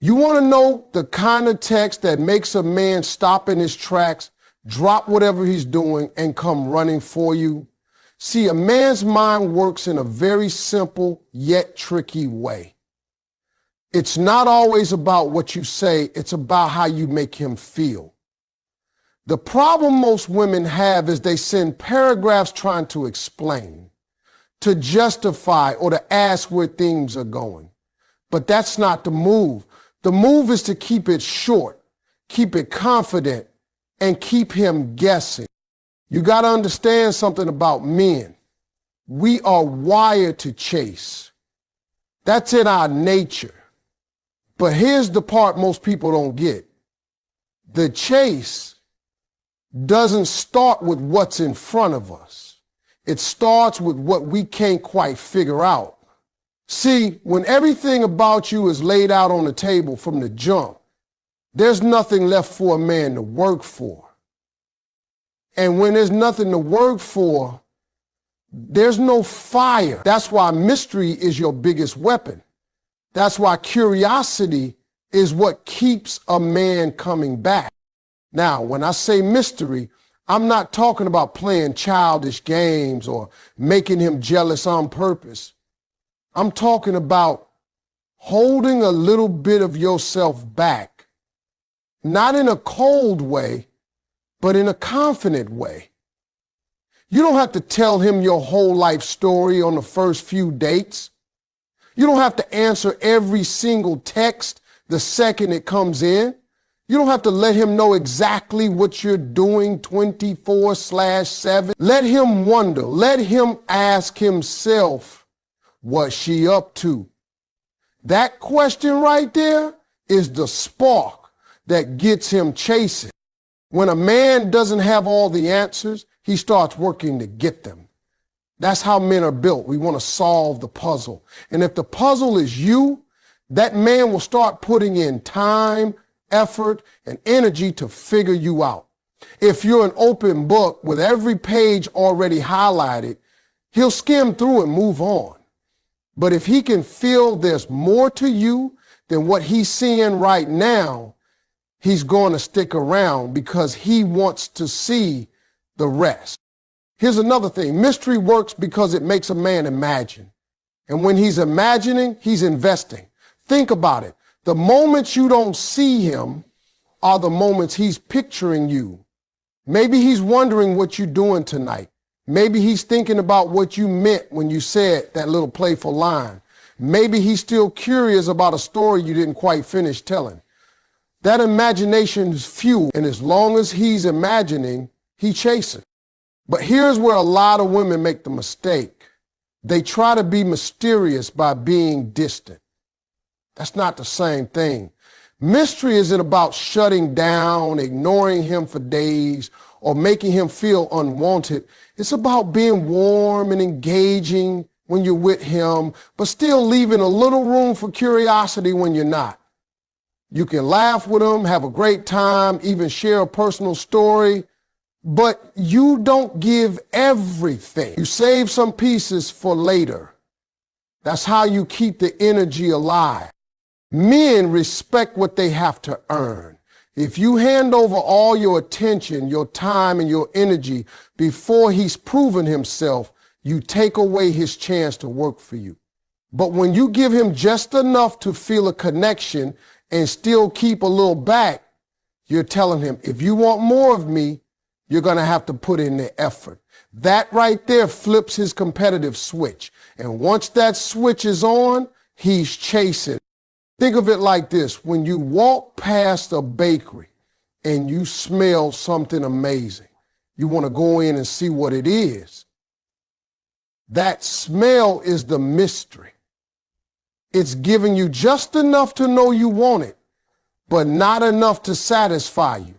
You want to know the kind of text that makes a man stop in his tracks, drop whatever he's doing, and come running for you? See, a man's mind works in a very simple yet tricky way. It's not always about what you say, it's about how you make him feel. The problem most women have is they send paragraphs trying to explain, to justify, or to ask where things are going. But that's not the move. The move is to keep it short, keep it confident, and keep him guessing. You got to understand something about men. We are wired to chase. That's in our nature. But here's the part most people don't get. The chase doesn't start with what's in front of us. It starts with what we can't quite figure out. See, when everything about you is laid out on the table from the jump, there's nothing left for a man to work for. And when there's nothing to work for, there's no fire. That's why mystery is your biggest weapon. That's why curiosity is what keeps a man coming back. Now, when I say mystery, I'm not talking about playing childish games or making him jealous on purpose. I'm talking about holding a little bit of yourself back, not in a cold way, but in a confident way. You don't have to tell him your whole life story on the first few dates. You don't have to answer every single text the second it comes in. You don't have to let him know exactly what you're doing 24/7. Let him wonder. Let him ask himself, what's she up to? That question right there is the spark that gets him chasing. When a man doesn't have all the answers, he starts working to get them. That's how men are built. We want to solve the puzzle. And if the puzzle is you, that man will start putting in time, effort, and energy to figure you out. If you're an open book with every page already highlighted, he'll skim through and move on. But if he can feel there's more to you than what he's seeing right now, he's going to stick around because he wants to see the rest. Here's another thing. Mystery works because it makes a man imagine. And when he's imagining, he's investing. Think about it. The moments you don't see him are the moments he's picturing you. Maybe he's wondering what you're doing tonight. Maybe he's thinking about what you meant when you said that little playful line. Maybe he's still curious about a story you didn't quite finish telling. That imagination's fuel, and as long as he's imagining, he's chasing. But here's where a lot of women make the mistake. They try to be mysterious by being distant. That's not the same thing. Mystery isn't about shutting down, ignoring him for days, or making him feel unwanted. It's about being warm and engaging when you're with him, but still leaving a little room for curiosity when you're not. You can laugh with him, have a great time, even share a personal story, but you don't give everything. You save some pieces for later. That's how you keep the energy alive. Men respect what they have to earn. If you hand over all your attention, your time, and your energy before he's proven himself, you take away his chance to work for you. But when you give him just enough to feel a connection and still keep a little back, you're telling him, if you want more of me, you're going to have to put in the effort. That right there flips his competitive switch. And once that switch is on, he's chasing. Think of it like this. When you walk past a bakery and you smell something amazing, you want to go in and see what it is. That smell is the mystery. It's giving you just enough to know you want it, but not enough to satisfy you.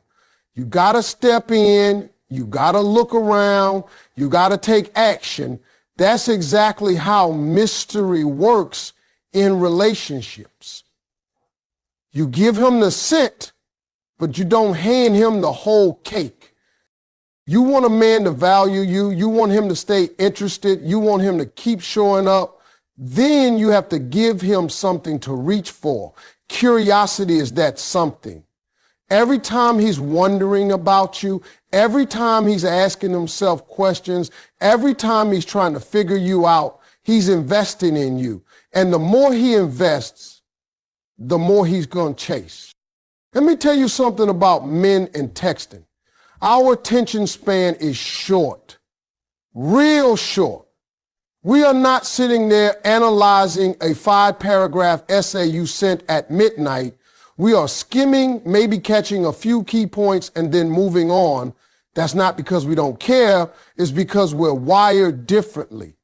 You got to step in. You got to look around. You got to take action. That's exactly how mystery works in relationships. You give him the scent, but you don't hand him the whole cake. You want a man to value you. You want him to stay interested. You want him to keep showing up. Then you have to give him something to reach for. Curiosity is that something. Every time he's wondering about you, every time he's asking himself questions, every time he's trying to figure you out, he's investing in you. And the more he invests, the more he's going to chase. Let me tell you something about men and texting. Our attention span is short, real short. We are not sitting there analyzing a 5-paragraph essay you sent at midnight. We are skimming, maybe catching a few key points and then moving on. That's not because we don't care. It's because we're wired differently.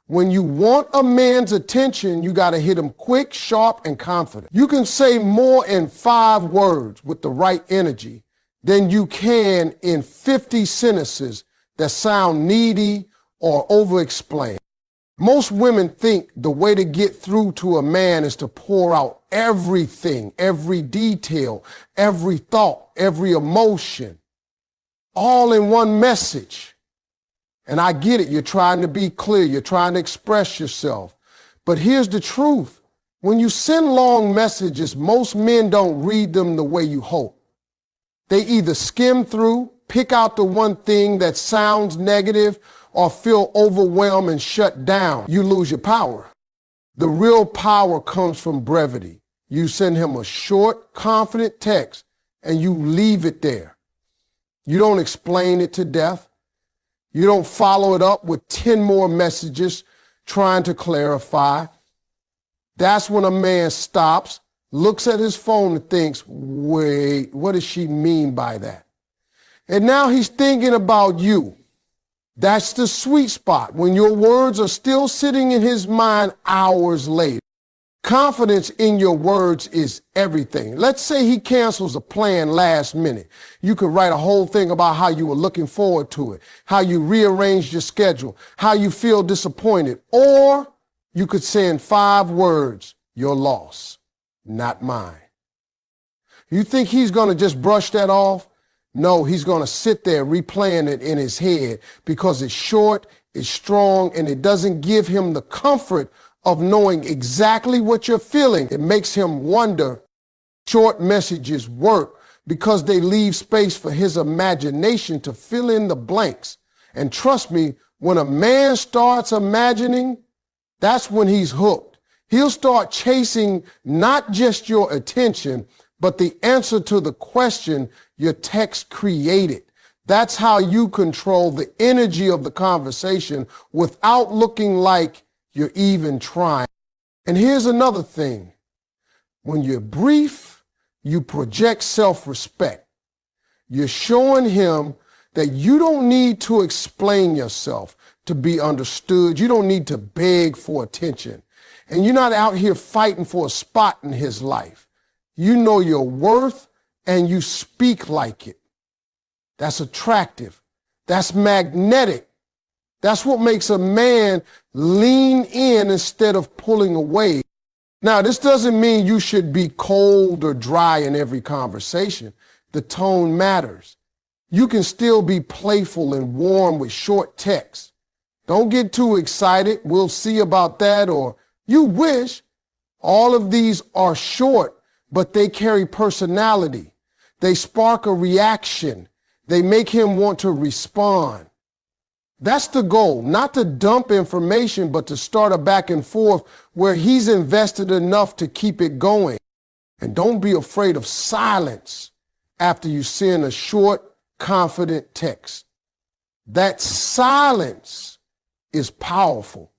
When you want a man's attention, you got to hit him quick, sharp, and confident. You can say more in 5 words with the right energy than you can in 50 sentences that sound needy or over-explained. Most women think the way to get through to a man is to pour out everything, every detail, every thought, every emotion, all in one message. And I get it. You're trying to be clear. You're trying to express yourself. But here's the truth. When you send long messages, most men don't read them the way you hope. They either skim through, pick out the one thing that sounds negative, or feel overwhelmed and shut down. You lose your power. The real power comes from brevity. You send him a short, confident text, and you leave it there. You don't explain it to death. You don't follow it up with 10 more messages trying to clarify. That's when a man stops, looks at his phone and thinks, wait, what does she mean by that? And now he's thinking about you. That's the sweet spot, when your words are still sitting in his mind hours later. Confidence in your words is everything. Let's say he cancels a plan last minute. You could write a whole thing about how you were looking forward to it, how you rearranged your schedule, how you feel disappointed. Or you could say in 5 words, your loss, not mine. You think he's going to just brush that off? No, he's going to sit there replaying it in his head because it's short, it's strong, and it doesn't give him the comfort of knowing exactly what you're feeling. It makes him wonder. Short messages work because they leave space for his imagination to fill in the blanks. And trust me, when a man starts imagining, that's when he's hooked. He'll start chasing not just your attention, but the answer to the question your text created. That's how you control the energy of the conversation without looking like you're even trying. And here's another thing. When you're brief, you project self-respect. You're showing him that you don't need to explain yourself to be understood. You don't need to beg for attention. And you're not out here fighting for a spot in his life. You know your worth and you speak like it. That's attractive. That's magnetic. That's what makes a man lean in instead of pulling away. Now, this doesn't mean you should be cold or dry in every conversation. The tone matters. You can still be playful and warm with short texts. Don't get too excited. We'll see about that, or you wish. All of these are short, but they carry personality. They spark a reaction. They make him want to respond. That's the goal, not to dump information, but to start a back and forth where he's invested enough to keep it going. And don't be afraid of silence after you send a short, confident text. That silence is powerful.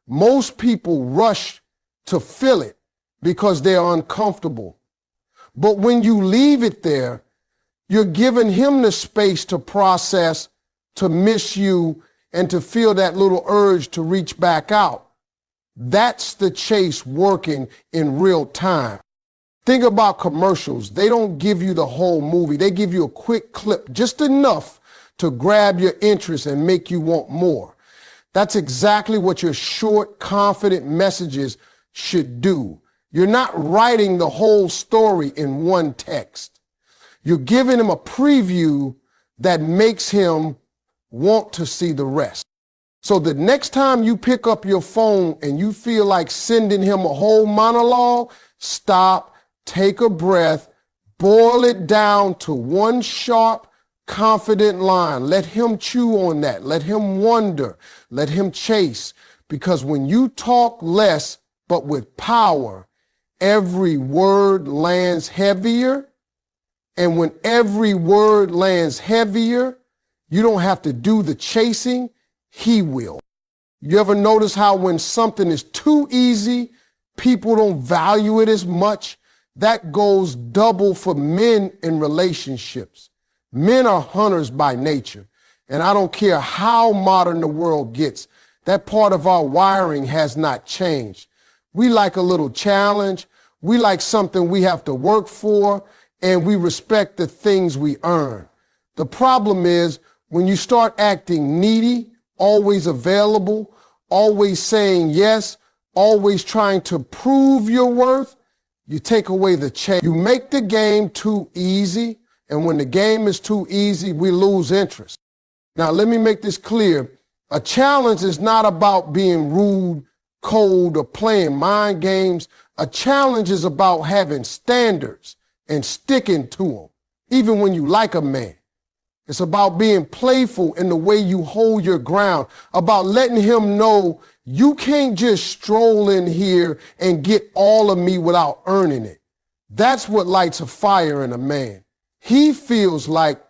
Most people rush to fill it because they're uncomfortable. But when you leave it there, you're giving him the space to process, to miss you, and to feel that little urge to reach back out. That's the chase working in real time. Think about commercials. They don't give you the whole movie. They give you a quick clip, just enough to grab your interest and make you want more. That's exactly what your short, confident messages should do. You're not writing the whole story in one text. You're giving him a preview that makes him want to see the rest. So the next time you pick up your phone and you feel like sending him a whole monologue, stop, take a breath, boil it down to one sharp, confident line. Let him chew on that. Let him wonder. Let him chase. Because when you talk less, but with power, every word lands heavier. And when every word lands heavier, you don't have to do the chasing. He will. You ever notice how when something is too easy, people don't value it as much? That goes double for men in relationships. Men are hunters by nature. And I don't care how modern the world gets, that part of our wiring has not changed. We like a little challenge. We like something we have to work for, and we respect the things we earn. The problem is when you start acting needy, always available, always saying yes, always trying to prove your worth, you take away the chase. You make the game too easy, and when the game is too easy, we lose interest. Now, let me make this clear. A challenge is not about being rude, cold, or playing mind games. A challenge is about having standards and sticking to them, even when you like a man. It's about being playful in the way you hold your ground, about letting him know you can't just stroll in here and get all of me without earning it. That's what lights a fire in a man. He feels like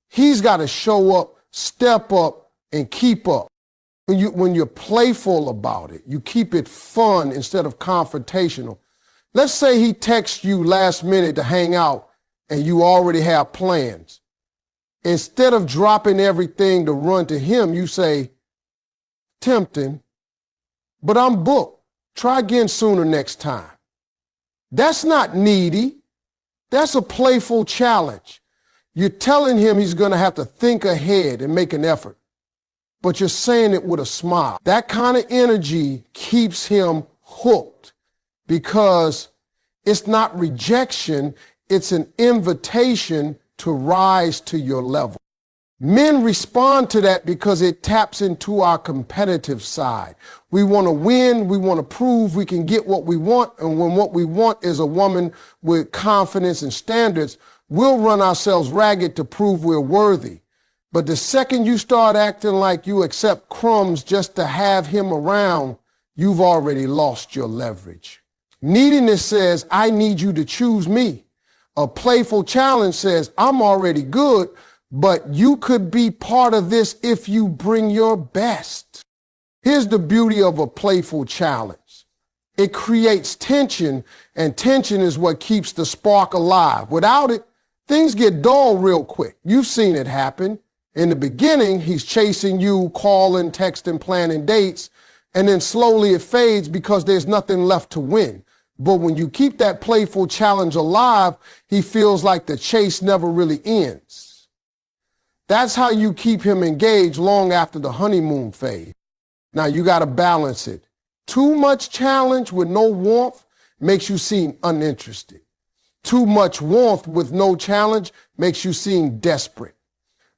he's got to show up, step up, and keep up. When you're playful about it, you keep it fun instead of confrontational. Let's say he texts you last minute to hang out and you already have plans. Instead of dropping everything to run to him, you say, tempting, but I'm booked. Try again sooner next time. That's not needy. That's a playful challenge. You're telling him he's going to have to think ahead and make an effort, but you're saying it with a smile. That kind of energy keeps him hooked because it's not rejection, it's an invitation to rise to your level. Men respond to that because it taps into our competitive side. We want to win, we want to prove we can get what we want, and when what we want is a woman with confidence and standards, we'll run ourselves ragged to prove we're worthy. But the second you start acting like you accept crumbs just to have him around, you've already lost your leverage. Neediness says, I need you to choose me. A playful challenge says, I'm already good, but you could be part of this if you bring your best. Here's the beauty of a playful challenge. It creates tension, and tension is what keeps the spark alive. Without it, things get dull real quick. You've seen it happen. In the beginning, he's chasing you, calling, texting, planning dates, and then slowly it fades because there's nothing left to win. But when you keep that playful challenge alive, he feels like the chase never really ends. That's how you keep him engaged long after the honeymoon phase. Now you got to balance it. Too much challenge with no warmth makes you seem uninterested. Too much warmth with no challenge makes you seem desperate.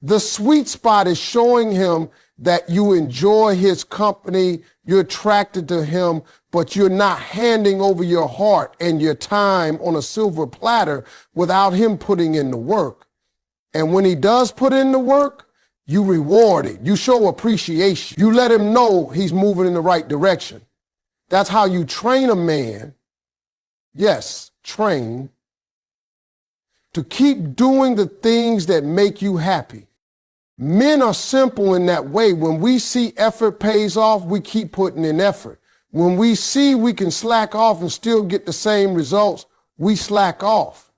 The sweet spot is showing him that you enjoy his company, you're attracted to him, but you're not handing over your heart and your time on a silver platter without him putting in the work. And when he does put in the work, you reward it. You show appreciation. You let him know he's moving in the right direction. That's how you train a man, yes, train, to keep doing the things that make you happy. Men are simple in that way. When we see effort pays off, we keep putting in effort. When we see we can slack off and still get the same results, we slack off.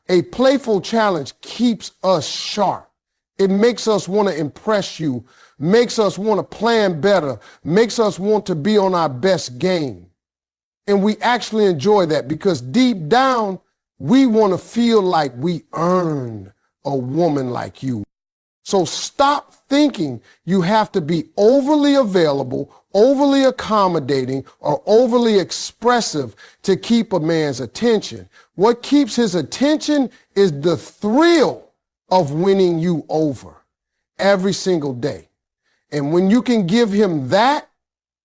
A playful challenge keeps us sharp. It makes us want to impress you, makes us want to plan better, makes us want to be on our best game. And we actually enjoy that because deep down, we want to feel like we earned a woman like you. So stop thinking you have to be overly available, overly accommodating, or overly expressive to keep a man's attention. What keeps his attention is the thrill of winning you over every single day. And when you can give him that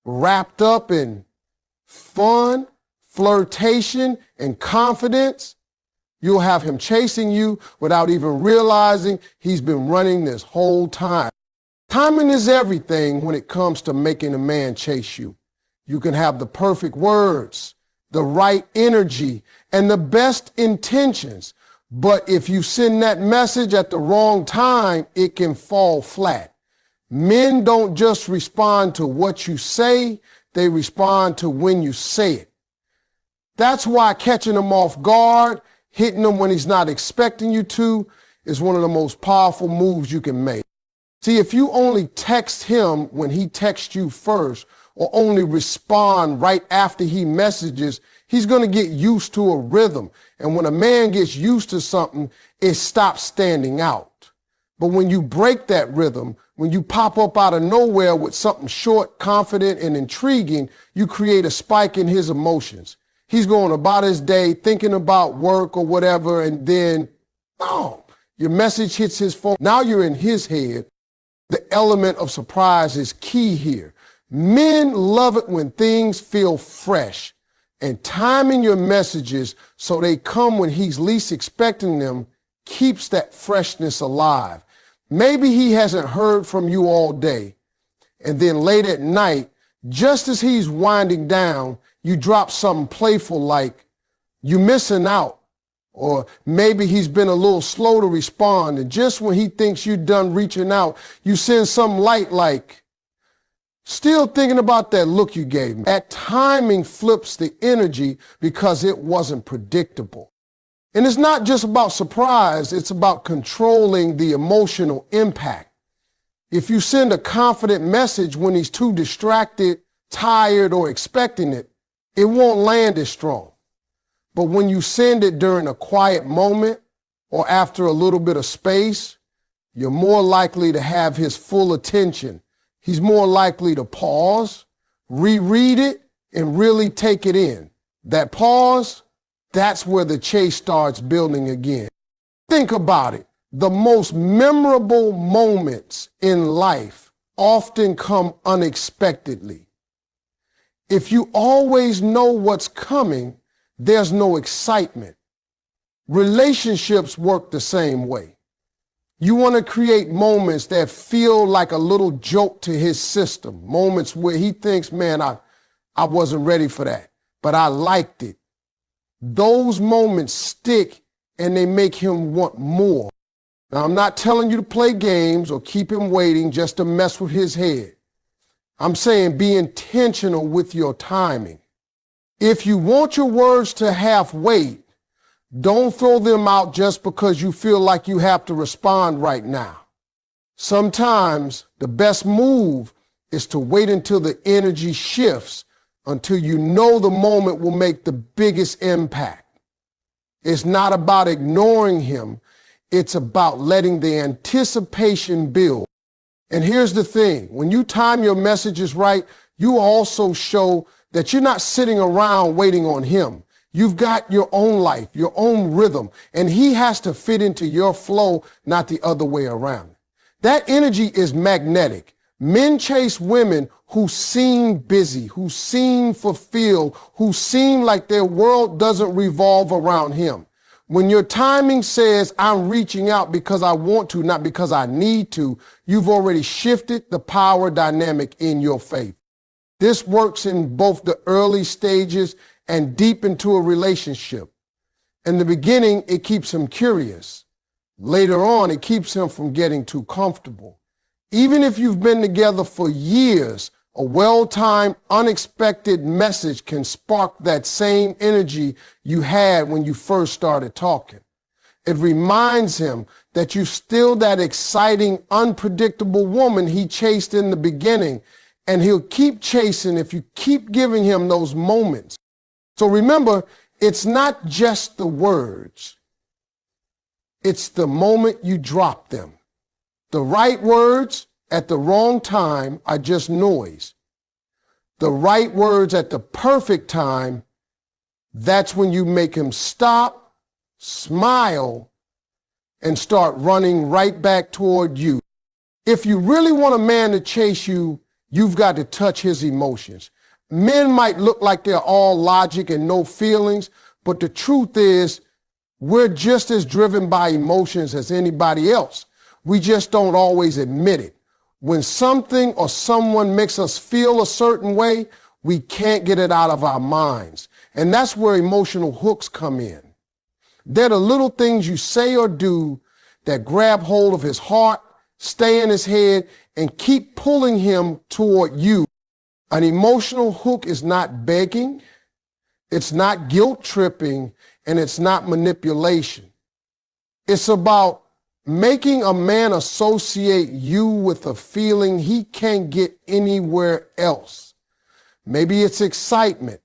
wrapped up in fun, flirtation, and confidence, you'll have him chasing you without even realizing he's been running this whole time. Timing is everything when it comes to making a man chase you. You can have the perfect words, the right energy, and the best intentions. But if you send that message at the wrong time, it can fall flat. Men don't just respond to what you say, they respond to when you say it. That's why catching him off guard, hitting him when he's not expecting you to, is one of the most powerful moves you can make. See, if you only text him when he texts you first, or only respond right after he messages, he's going to get used to a rhythm. And when a man gets used to something, it stops standing out. But when you break that rhythm, when you pop up out of nowhere with something short, confident, and intriguing, you create a spike in his emotions. He's going about his day thinking about work or whatever, and then, oh, your message hits his phone. Now you're in his head. The element of surprise is key here. Men love it when things feel fresh, and timing your messages so they come when he's least expecting them keeps that freshness alive. Maybe he hasn't heard from you all day, and then late at night, just as he's winding down, you drop something playful like, "You missing out," or maybe he's been a little slow to respond, and just when he thinks you're done reaching out, you send something light like, "Still thinking about that look you gave me." That timing flips the energy because it wasn't predictable. And it's not just about surprise, it's about controlling the emotional impact. If you send a confident message when he's too distracted, tired, or expecting it, it won't land as strong. But when you send it during a quiet moment or after a little bit of space, you're more likely to have his full attention. He's more likely to pause, reread it, and really take it in. That pause, that's where the chase starts building again. Think about it. The most memorable moments in life often come unexpectedly. If you always know what's coming, there's no excitement. Relationships work the same way. You want to create moments that feel like a little jolt to his system, moments where he thinks, man, I wasn't ready for that, but I liked it. Those moments stick and they make him want more. Now, I'm not telling you to play games or keep him waiting just to mess with his head. I'm saying be intentional with your timing. If you want your words to have weight, don't throw them out just because you feel like you have to respond right now. Sometimes the best move is to wait until the energy shifts, until you know the moment will make the biggest impact. It's not about ignoring him. It's about letting the anticipation build. And here's the thing, when you time your messages right, you also show that you're not sitting around waiting on him. You've got your own life, your own rhythm, and he has to fit into your flow, not the other way around. That energy is magnetic. Men chase women who seem busy, who seem fulfilled, who seem like their world doesn't revolve around him. When your timing says, I'm reaching out because I want to, not because I need to, you've already shifted the power dynamic in your faith. This works in both the early stages and deep into a relationship. In the beginning, it keeps him curious. Later on, it keeps him from getting too comfortable. Even if you've been together for years, a well-timed, unexpected message can spark that same energy you had when you first started talking. It reminds him that you're still that exciting, unpredictable woman he chased in the beginning, and he'll keep chasing if you keep giving him those moments. So remember, it's not just the words. It's the moment you drop them. The right words at the wrong time are just noise. The right words at the perfect time, that's when you make him stop, smile, and start running right back toward you. If you really want a man to chase you, you've got to touch his emotions. Men might look like they're all logic and no feelings, but the truth is we're just as driven by emotions as anybody else. We just don't always admit it. When something or someone makes us feel a certain way, we can't get it out of our minds. And that's where emotional hooks come in. They're the little things you say or do that grab hold of his heart, stay in his head, and keep pulling him toward you. An emotional hook is not begging, it's not guilt tripping, and it's not manipulation. It's about making a man associate you with a feeling he can't get anywhere else. Maybe it's excitement.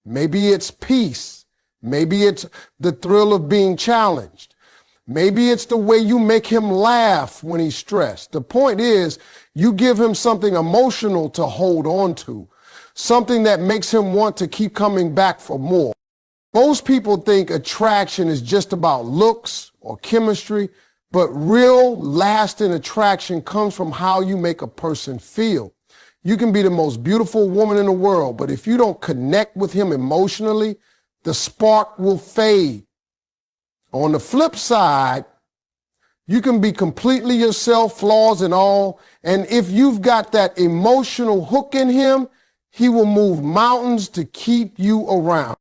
Maybe it's peace. Maybe it's the thrill of being challenged. Maybe it's the way you make him laugh when he's stressed. The point is, you give him something emotional to hold on to, something that makes him want to keep coming back for more. Most people think attraction is just about looks or chemistry, but real lasting attraction comes from how you make a person feel. You can be the most beautiful woman in the world, but if you don't connect with him emotionally, the spark will fade. On the flip side, you can be completely yourself, flaws and all, and if you've got that emotional hook in him, he will move mountains to keep you around.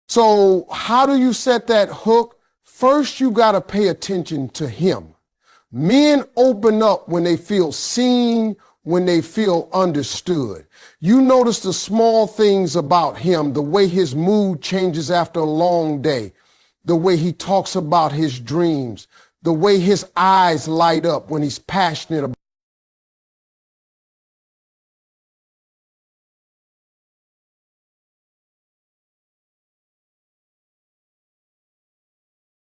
So how do you set that hook? First, you got to pay attention to him. Men open up when they feel seen, when they feel understood. You notice the small things about him, the way his mood changes after a long day, the way he talks about his dreams, the way his eyes light up when he's passionate about